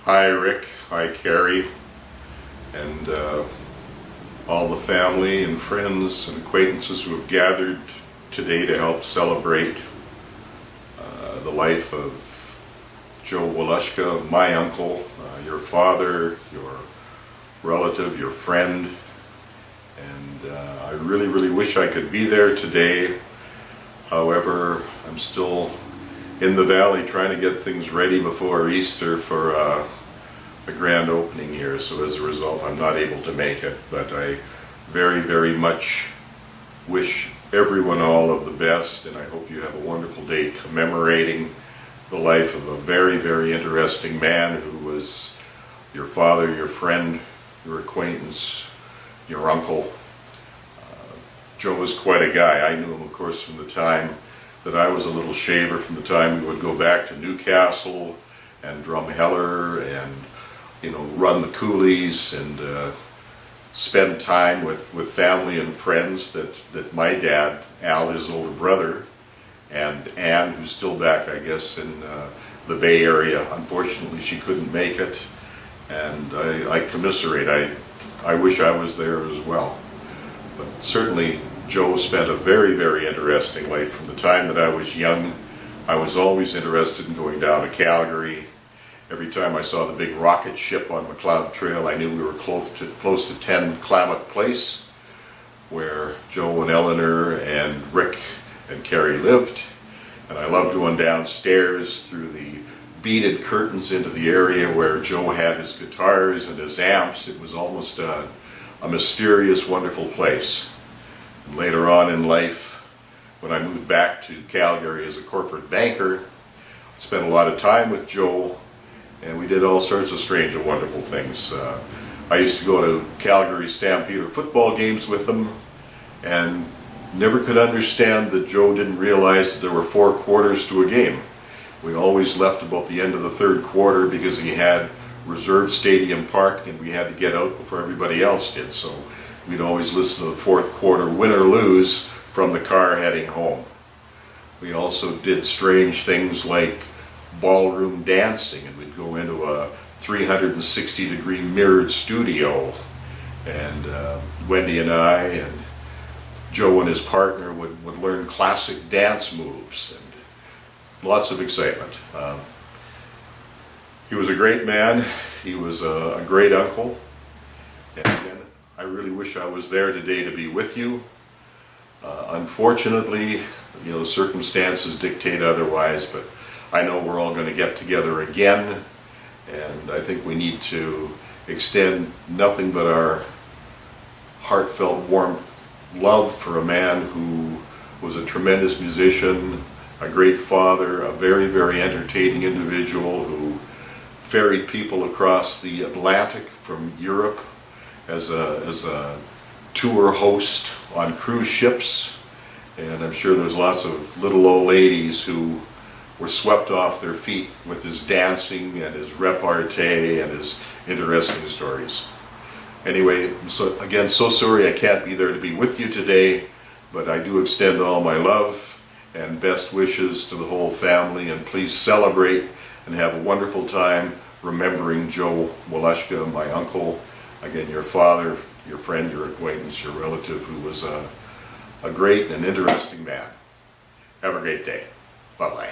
Hi Rick, hi Carrie, and all the family and friends and acquaintances who have gathered today to help celebrate the life of Joe Walushka, my uncle, your father, your relative, your friend, and I really wish I could be there today. However, I'm still in the valley trying to get things ready before Easter for the grand opening here, so as a result I'm not able to make it, but I very much wish everyone all of the best, and I hope you have a wonderful day commemorating the life of a very interesting man who was your father, your friend, your acquaintance, your uncle. Joe was quite a guy. I knew him, of course, from the time that I was a little shaver, from the time we would go back to Newcastle and Drumheller and, you know, run the coolies and spend time with family and friends that my dad, Al, his older brother, and Ann, who's still back, I guess, in the Bay Area. Unfortunately, she couldn't make it, and I commiserate. I wish I was there as well. But certainly, Joe spent a very interesting life. From the time that I was young, I was always interested in going down to Calgary. Every time I saw the big rocket ship on McLeod Trail, I knew we were close to 10 Klamath Place, where Joe and Eleanor and Rick and Carrie lived. And I loved going downstairs through the beaded curtains into the area where Joe had his guitars and his amps. It was almost a mysterious, wonderful place. And later on in life, when I moved back to Calgary as a corporate banker, I spent a lot of time with Joe, and we did all sorts of strange and wonderful things. I used to go to Calgary Stampeder football games with him, and never could understand that Joe didn't realize that there were 4 quarters to a game. We always left about the end of the 3rd quarter because he had reserved stadium parking and we had to get out before everybody else did. So we'd always listen to the 4th quarter, win or lose, from the car heading home. We also did strange things like ballroom dancing, and we'd go into a 360-degree mirrored studio, and Wendy and I and Joe and his partner would learn classic dance moves, and lots of excitement. He was a great man. He was a great uncle. And again, I really wish I was there today to be with you. Unfortunately, you know, circumstances dictate otherwise, but I know we're all going to get together again, and I think we need to extend nothing but our heartfelt warm love for a man who was a tremendous musician, a great father, a very entertaining individual who ferried people across the Atlantic from Europe as a tour host on cruise ships. And I'm sure there's lots of little old ladies who were swept off their feet with his dancing and his repartee and his interesting stories. Anyway, so again, so sorry I can't be there to be with you today, but I do extend all my love and best wishes to the whole family, and please celebrate and have a wonderful time remembering Joe Walushka, my uncle, again, your father, your friend, your acquaintance, your relative, who was a great and interesting man. Have a great day. Bye-bye.